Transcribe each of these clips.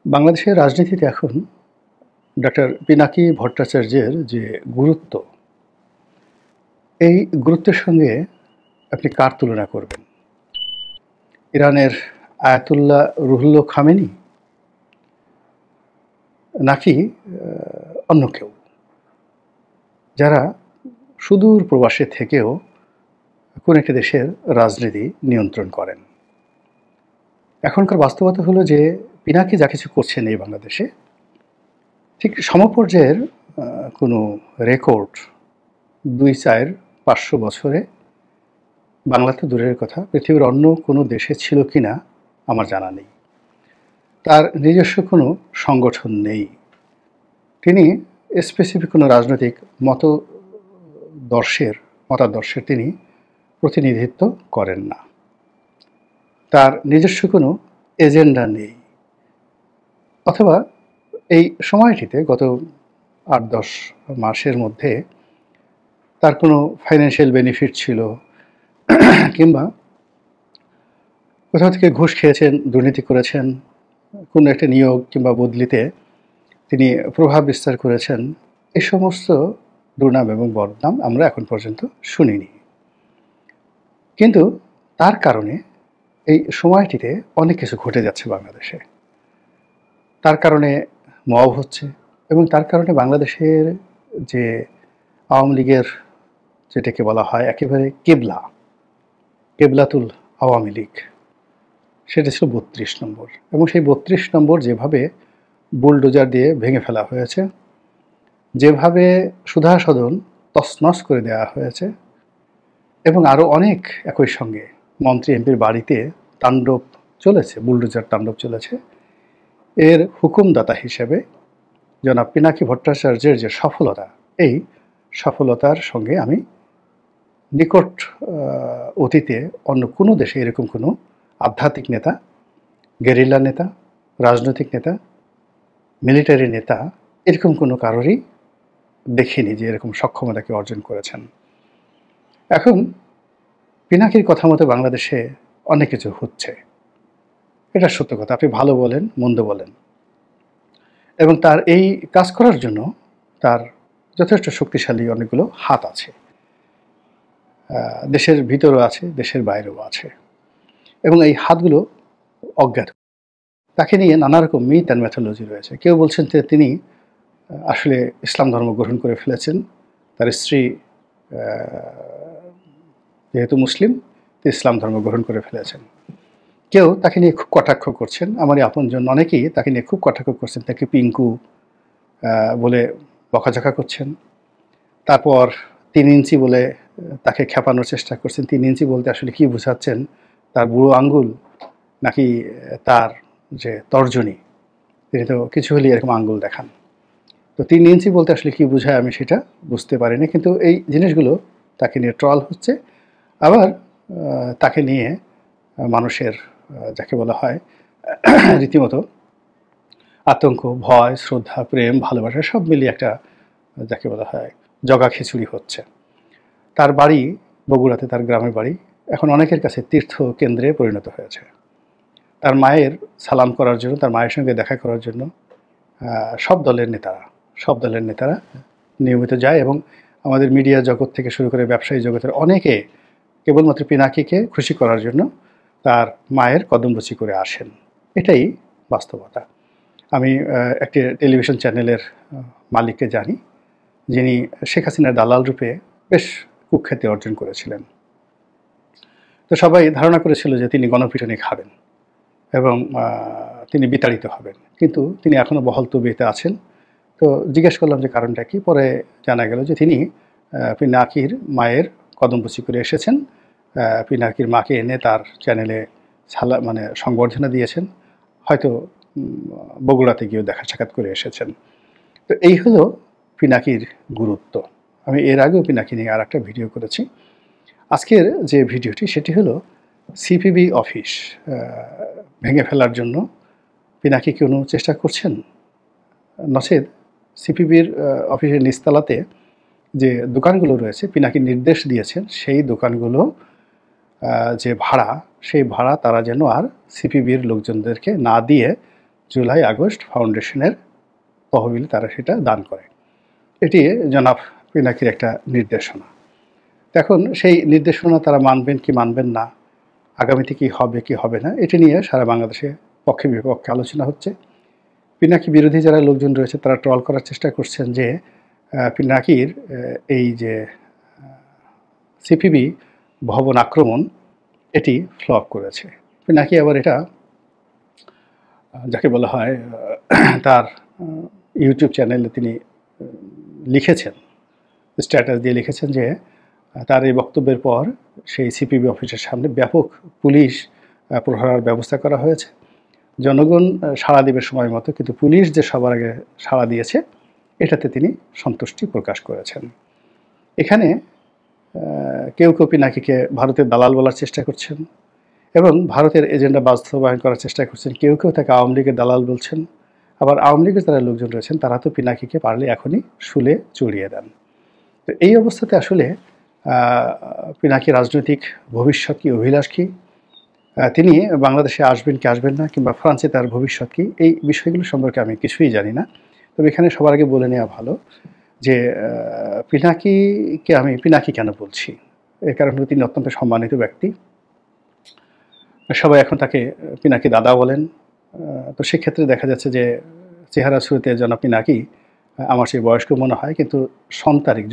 বাংলাদেশের রাজনীতিতে এখন ডক্টর পিনাকি ভট্টাচার্যের যে গুরুত্ব, এই গুরুত্বের সঙ্গে আপনি কার তুলনা করবেন? ইরানের আয়াতুল্লাহ রুহুল্লাহ খামেনি, নাকি অন্য কেউ, যারা সুদূর প্রবাসে থেকেও কোন একটি দেশের রাজনীতি নিয়ন্ত্রণ করেন? এখনকার বাস্তবতা হলো যে পিনাকি যা কিছু করছেন এই বাংলাদেশে, ঠিক সমপর্যায়ের কোনো রেকর্ড ২, ৪, ৫০০ বছরে বাংলাতে দূরের কথা, পৃথিবীর অন্য কোনো দেশে ছিল কিনা আমার জানা নেই। তার নিজস্ব কোনো সংগঠন নেই। তিনি স্পেসিফিক কোনো রাজনৈতিক মতাদর্শের তিনি প্রতিনিধিত্ব করেন না। তার নিজস্ব কোনো এজেন্ডা নেই, অথবা এই সময়টিতে গত ৮-১০ মাসের মধ্যে তার কোনো ফাইন্যান্সিয়াল বেনিফিট ছিল, কিংবা কোথাও থেকে ঘুষ খেয়েছেন, দুর্নীতি করেছেন, কোনো একটা নিয়োগ কিংবা বদলিতে তিনি প্রভাব বিস্তার করেছেন, এই সমস্ত দুর্নাম এবং বদনাম আমরা এখন পর্যন্ত শুনিনি। কিন্তু তার কারণে এই সময়টিতে অনেক কিছু ঘটে যাচ্ছে বাংলাদেশে। তার কারণে মব হচ্ছে, এবং তার কারণে বাংলাদেশের যে আওয়ামী লীগের, যেটাকে বলা হয় একেবারে কেবলাতুল আওয়ামী লীগ, সেটা ছিল ৩২ নম্বর, এবং সেই ৩২ নম্বর যেভাবে বুলডোজার দিয়ে ভেঙে ফেলা হয়েছে, যেভাবে সুধা সদন তছনছ করে দেওয়া হয়েছে, এবং আরও অনেক একই সঙ্গে মন্ত্রী এমপির বাড়িতে তাণ্ডব চলেছে, বুলডোজার তাণ্ডব চলেছে, এর হুকুমদাতা হিসেবে জনাব পিনাকি ভট্টাচার্যের যে সফলতা, এই সফলতার সঙ্গে আমি নিকট অতীতে অন্য কোনো দেশে এরকম কোনো আধ্যাত্মিক নেতা, গেরিলা নেতা, রাজনৈতিক নেতা, মিলিটারি নেতা, এরকম কোনো কারোরই দেখিনি যে এরকম সক্ষমতাকে অর্জন করেছেন। এখন পিনাকির কথা মতো বাংলাদেশে অনেক কিছু হচ্ছে, এটা সত্য কথা। আপনি ভালো বলেন, মন্দ বলেন, এবং তার এই কাজ করার জন্য তার যথেষ্ট শক্তিশালী অনেকগুলো হাত আছে, দেশের ভিতরেও আছে, দেশের বাইরেও আছে, এবং এই হাতগুলো অজ্ঞাত। তাকে নিয়ে নানা রকম মিথ অ্যান্ড ম্যাথোলজি রয়েছে। কেউ বলছেন যে তিনি আসলে ইসলাম ধর্ম গ্রহণ করে ফেলেছেন, তার স্ত্রী যেহেতু মুসলিম, ইসলাম ধর্ম গ্রহণ করে ফেলেছেন। কেউ তাকে নিয়ে খুব কটাক্ষ করছেন, আমারই আপনজন অনেকেই তাকে নিয়ে খুব কটাক্ষ করছেন, তাকে পিঙ্কু বলে বকাঝকা করছেন। তারপর ৩ ইঞ্চি বলে তাকে খেপানোর চেষ্টা করছেন। ৩ ইঞ্চি বলতে আসলে কি বোঝাচ্ছেন, তার বুড়ো আঙ্গুল নাকি তার যে তর্জনী, তিনি তো কিছু হলেই এরকম আঙ্গুল দেখান। তো ৩ ইঞ্চি বলতে আসলে কি বোঝায় আমি সেটা বুঝতে পারিনি, কিন্তু এই জিনিসগুলো তাকে নিয়ে ট্রল হচ্ছে। আবার তাকে নিয়ে মানুষের যাকে বলা হয় রীতিমতো আতঙ্ক, ভয়, শ্রদ্ধা, প্রেম, ভালোবাসা সব মিলিয়ে একটা যাকে বলা হয় জগা খিচুড়ি হচ্ছে। তার বাড়ি বগুড়াতে, তার গ্রামের বাড়ি এখন অনেকের কাছে তীর্থ কেন্দ্রে পরিণত হয়েছে। তার মায়ের সালাম করার জন্য, তার মায়ের সঙ্গে দেখা করার জন্য সব দলের নেতারা নিয়মিত যায়, এবং আমাদের মিডিয়া জগৎ থেকে শুরু করে ব্যবসায়ী জগতের অনেকে কেবলমাত্র পিনাকিকে খুশি করার জন্য তার মায়ের কদমরুচি করে আসেন। এটাই বাস্তবতা। আমি একটি টেলিভিশন চ্যানেলের মালিককে জানি, যিনি শেখ হাসিনার দালাল রূপে বেশ কুখ্যাতি অর্জন করেছিলেন। তো সবাই ধারণা করেছিল যে তিনি গণপিটুনি খাবেন এবং তিনি বিতাড়িত হবেন, কিন্তু তিনি এখনও বহাল তবিয়তে আছেন। তো জিজ্ঞেস করলাম যে কারণটা কি, পরে জানা গেল যে তিনি পিনাকির মায়ের কদমরুচি করে এসেছেন। পিনাকির মাকে এনে তার চ্যানেলে সংবর্ধনা দিয়েছেন, হয়তো বগুড়াতে গিয়েও দেখা সাক্ষাৎ করে এসেছেন। তো এই হলো পিনাকির গুরুত্ব। আমি এর আগেও পিনাকি নিয়ে আর একটা ভিডিও করেছি। আজকের যে ভিডিওটি সেটি হলো সিপিবি অফিস ভেঙে ফেলার জন্য পিনাকি কোনো চেষ্টা করছেন, নচেৎ সিপিবির অফিসের নিচতলাতে যে দোকানগুলো রয়েছে, পিনাকি নির্দেশ দিয়েছেন সেই দোকানগুলো যে ভাড়া, সেই ভাড়া তারা যেন আর সিপিবির লোকজনদেরকে না দিয়ে জুলাই আগস্ট ফাউন্ডেশনের তহবিলে তারা সেটা দান করে। এটি জনাব পিনাকির একটা নির্দেশনা। এখন সেই নির্দেশনা তারা মানবেন কি মানবেন না, আগামীতে কি হবে কি হবে না, এটি নিয়ে সারা বাংলাদেশে পক্ষে বিপক্ষে আলোচনা হচ্ছে। পিনাকি বিরোধী যারা লোকজন রয়েছে তারা ট্রল করার চেষ্টা করছেন যে পিনাকির এই যে সিপিবি ভবন আক্রমণ এটি ফ্লপ করেছে। পিনাকি আবার এটা যাকে বলা হয় তার ইউটিউব চ্যানেলে তিনি লিখেছেন, স্ট্যাটাস দিয়ে লিখেছেন যে তার এই বক্তব্যের পর সেই সিপিবি অফিসের সামনে ব্যাপক পুলিশ প্রহরার ব্যবস্থা করা হয়েছে। জনগণ সাড়া দেবে সময় মতো, কিন্তু পুলিশ যে সবার আগে সাড়া দিয়েছে এটাতে তিনি সন্তুষ্টি প্রকাশ করেছেন। এখানে কেউ কেউ পিনাকিকে ভারতের দালাল বলার চেষ্টা করছেন এবং ভারতের এজেন্ডা বাস্তবায়ন করার চেষ্টা করছেন। কেউ কেউ তাকে আওয়ামী লীগের দালাল বলছেন। আবার আওয়ামী লীগের যারা লোকজন রয়েছেন তারা তো পিনাকিকে পারলে এখনই শুলে চড়িয়ে দেন। তো এই অবস্থাতে আসলে পিনাকি রাজনৈতিক ভবিষ্যৎ কি, অভিলাষ কি, তিনি বাংলাদেশে আসবেন কি আসবেন না, কিংবা ফ্রান্সে তার ভবিষ্যৎ কি, এই বিষয়গুলো সম্পর্কে আমি কিছুই জানি না। তবে এখানে সবার আগে বলে নেওয়া ভালো যে পিনাকিকে আমি পিনাকি কেন বলছি, এর কারণ হলো তিনি অত্যন্ত সম্মানিত ব্যক্তি। সবাই এখন তাকে পিনাকি দাদা বলেন। তো সেক্ষেত্রে দেখা যাচ্ছে যে চেহারা শুরুতে জনাব পিনাকি আমার সেই বয়স্ক মনে হয়, কিন্তু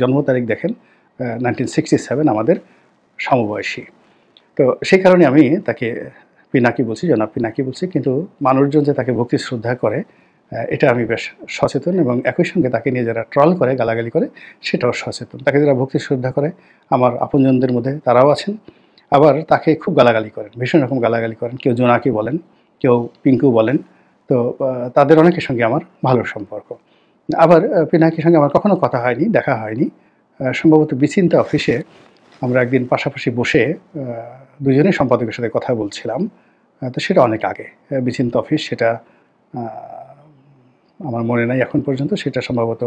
জন্ম তারিখ দেখেন 1967, আমাদের সমবয়সী। তো সেই কারণে আমি তাকে পিনাকি বলছি, জনাব পিনাকি বলছি। কিন্তু মানুষজন যে তাকে ভক্তি শ্রদ্ধা করে এটা আমি বেশ সচেতন, এবং একই সঙ্গে তাকে নিয়ে যারা ট্রল করে, গালাগালি করে, সেটাও সচেতন। তাকে যারা ভক্তি শ্রদ্ধা করে আমার আপনজনদের মধ্যে তারাও আছেন। আবার তাকে খুব গালাগালি করেন, ভীষণ রকম গালাগালি করেন। কেউ জোনাকি বলেন, কেউ পিঙ্কু বলেন। তো তাদের অনেকের সঙ্গে আমার ভালো সম্পর্ক। আবার পিনাকির সঙ্গে আমার কখনো কথা হয়নি, দেখা হয়নি। সম্ভবত বিচিন্তা অফিসে আমরা একদিন পাশাপাশি বসে দুজনেই সম্পাদকের সাথে কথা বলছিলাম। তো সেটা অনেক আগে, বিচিন্তা অফিস, সেটা আমার মনে নাই এখন পর্যন্ত। সেটা সম্ভবত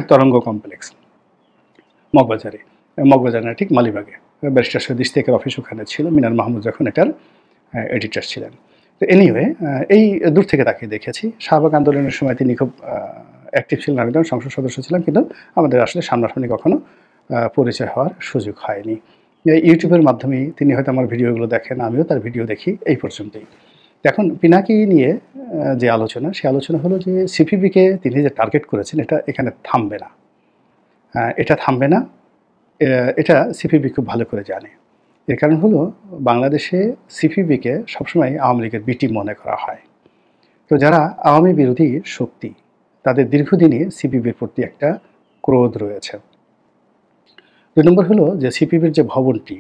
তরঙ্গ কমপ্লেক্স, মগবাজারে না, ঠিক মালিবাগে। ব্যারিস্টার সৈয়দ ইশতিয়াকের অফিস ওখানে ছিল, মিনার মাহমুদ যখন এটার এডিটর ছিলেন। তো এনিওয়ে, এই দূর থেকে তাকে দেখেছি। শাহবাগ আন্দোলনের সময় তিনি খুব অ্যাক্টিভ ছিলেন, আমি তখন সংসদ সদস্য ছিলাম, কিন্তু আমাদের আসলে সামনাসামনি কখনো পরিচয় হওয়ার সুযোগ হয়নি। ইউটিউবের মাধ্যমেই তিনি হয়তো আমার ভিডিওগুলো দেখেন, আমিও তার ভিডিও দেখি, এই পর্যন্তই। এখন পিনাকি নিয়ে যে আলোচনা, সে আলোচনা হলো যে সিপিবিকে তিনি যে টার্গেট করেছেন এটা এখানে থামবে না। এটা থামবে না, এটা সিপিবি খুব ভালো করে জানে। এর কারণ হলো বাংলাদেশে সিপিবিকে সবসময় আওয়ামী লীগের বি টিম মনে করা হয়। তো যারা আওয়ামী বিরোধী শক্তি, তাদের দীর্ঘদিনে সিপিবির প্রতি একটা ক্রোধ রয়েছে। ২ নম্বর হলো যে সিপিবির যে ভবনটি,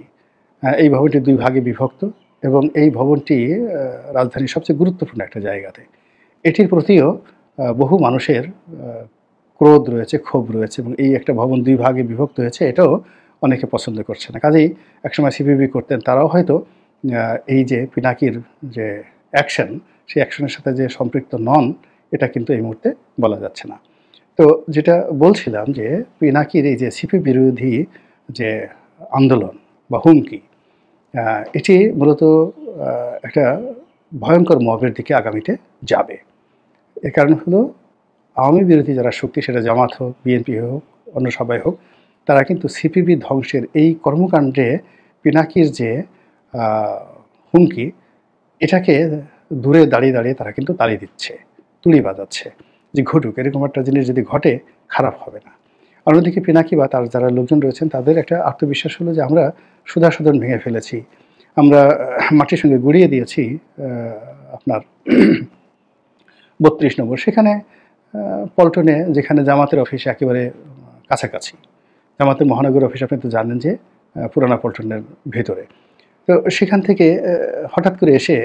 এই ভবনটি 2 ভাগে বিভক্ত, এবং এই ভবনটি রাজধানীর সবচেয়ে গুরুত্বপূর্ণ একটা জায়গাতে। এটির প্রতিও বহু মানুষের ক্রোধ রয়েছে, ক্ষোভ রয়েছে, এবং এই একটা ভবন 2 ভাগে বিভক্ত হয়েছে, এটাও অনেকে পছন্দ করছে না। কাজেই একসময় সিপিবি করতেন, তারাও হয়তো এই যে পিনাকির যে অ্যাকশন, সেই অ্যাকশনের সাথে যে সম্পৃক্ত নন, এটা কিন্তু এই মুহূর্তে বলা যাচ্ছে না। তো যেটা বলছিলাম যে পিনাকির এই যে সিপি বিরোধী যে আন্দোলন বা হুমকি, এটি মূলত একটা ভয়ঙ্কর মবের দিকে আগামীতে যাবে। এর কারণ হলো আওয়ামী বিরোধী যারা শক্তি, সেটা জামাত হোক, বিএনপি হোক, অন্য সবাই হোক, তারা কিন্তু সিপিবি ধ্বংসের এই কর্মকাণ্ডে পিনাকির যে হুমকি, এটাকে দূরে দাঁড়িয়ে দাঁড়িয়ে তারা কিন্তু তালি দিচ্ছে, তুলি বাজাচ্ছে যে ঘটুক, এরকম একটা জিনিস যদি ঘটে খারাপ হবে না। অন্যদিকে পিনাকি বা তার যারা লোকজন রয়েছেন তাদের একটা আত্মবিশ্বাস হলো যে আমরা সুধাসদন ভেঙে ফেলেছি, আমরা মাটির সঙ্গে গুড়িয়ে দিয়েছি আপনার ৩২ নম্বর, সেখানে পল্টনে, যেখানে জামাতের অফিস একেবারে কাছাকাছি, জামাতের মহানগর অফিস আপনি তো জানেন যে পুরানা পল্টনের ভেতরে। তো সেখান থেকে হঠাৎ করে এসে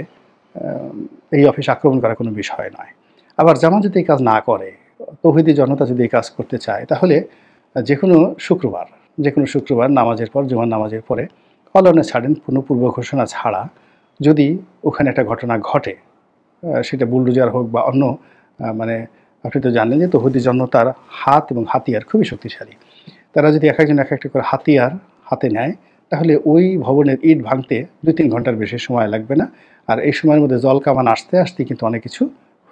এই অফিস আক্রমণ করা কোনো বিষয় নয়। আবার জামাত যদি এই কাজ না করে, তৌহিদি জনতা যদি এই কাজ করতে চায়, তাহলে যে কোনো শুক্রবার নামাজের পর, জুমার নামাজের পরে, অলনে ছাড়েন, কোনো পূর্ব ঘোষণা ছাড়া যদি ওখানে একটা ঘটনা ঘটে, সেটা বুলডোজার হোক বা অন্য, মানে আপনি তো জানেন যে তৌহিদি জনতার হাত এবং হাতিয়ার খুবই শক্তিশালী। তারা যদি এক একজন এক একটা করে হাতিয়ার হাতে নেয়, তাহলে ওই ভবনের ইট ভাঙতে 2-3 ঘন্টার বেশি সময় লাগবে না। আর এই সময়ের মধ্যে জল কামান আসতে আসতে কিন্তু অনেক কিছু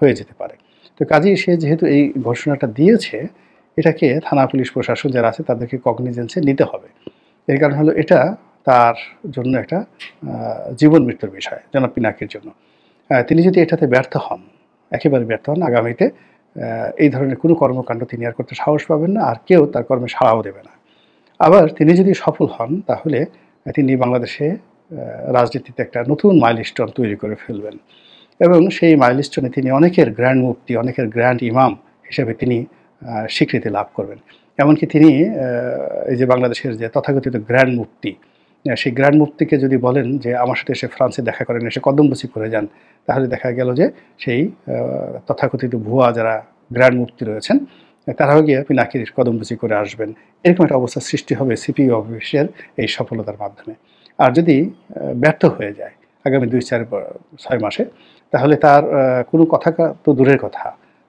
হয়ে যেতে পারে। তো কাজেই সে যেহেতু এই ঘোষণাটা দিয়েছে, এটাকে থানা পুলিশ প্রশাসন যারা আছে তাদেরকে কগনিজেন্সে নিতে হবে। এর কারণ হলো এটা তার জন্য একটা জীবন মৃত্যুর বিষয় জনাব পিনাকির জন্য। তিনি যদি এটাতে ব্যর্থ হন, একেবারে ব্যর্থ হন, আগামীতে এই ধরনের কোনো কর্মকাণ্ড তিনি আর করতে সাহস পাবেন না, আর কেউ তার কর্মে সাড়াও দেবে না। আবার তিনি যদি সফল হন, তাহলে তিনি বাংলাদেশে রাজনীতিতে একটা নতুন মাইলস্টোন তৈরি করে ফেলবেন এবং সেই মাইলস্টোনে তিনি অনেকের গ্র্যান্ড মুফতি, অনেকের গ্র্যান্ড ইমাম হিসেবে তিনি স্বীকৃতি লাভ করবেন। এমনকি তিনি এই যে বাংলাদেশের যে তথাকথিত গ্র্যান্ড মুফতি, সেই গ্র্যান্ড মুফতিকে যদি বলেন যে আমার সাথে এসে ফ্রান্সে দেখা করেন, এসে কদমবুছি করে যান, তাহলে দেখা গেল যে সেই তথাকথিত ভুয়া যারা গ্র্যান্ড মুফতি রয়েছেন তারাও গিয়ে পিনাকির কদমবুছি করে আসবেন। এরকম একটা অবস্থা সৃষ্টি হবে সিপিবি অফিসের এই সফলতার মাধ্যমে। আর যদি ব্যর্থ হয়ে যায় আগামী 2-4-6 মাসে, তাহলে তার কোনো কথা তো দূরের কথা,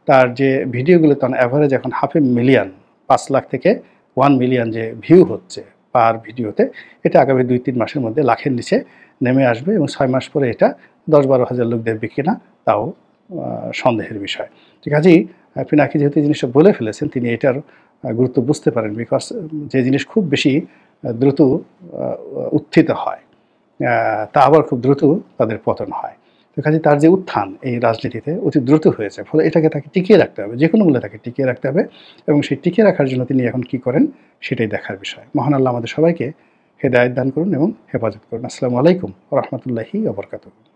তার যে ভিডিওগুলো তখন অ্যাভারেজ এখন 500,000 5 লাখ থেকে 1 মিলিয়ন যে ভিউ হচ্ছে পার ভিডিওতে, এটা আগামী 2-3 মাসের মধ্যে লাখের নিচে নেমে আসবে এবং 6 মাস পরে এটা 10-12 হাজার লোক দেখবে কিনা তাও সন্দেহের বিষয়। তো কাজেই পিনাকি যেহেতু এই জিনিসটা বলে ফেলেছেন, তিনি এটার গুরুত্ব বুঝতে পারেন। বিকজ যে জিনিস খুব বেশি দ্রুত উত্থিত হয়, তা আবার খুব দ্রুত তাদের পতন হয়। তো কাজে তার যে উত্থান এই রাজনীতিতে অতি দ্রুত হয়েছে, ফলে এটাকে তাকে টিকিয়ে রাখতে হবে, যে কোনো মূল্যে তাকে টিকিয়ে রাখতে হবে এবং সেই টিকিয়ে রাখার জন্য তিনি এখন কী করেন সেটাই দেখার বিষয়। মহান আল্লাহ আমাদের সবাইকে হেদায়েত দান করুন এবং হেফাজত করুন। আসসালামু আলাইকুম ওয়া রাহমাতুল্লাহি ওয়া বারাকাতুহু।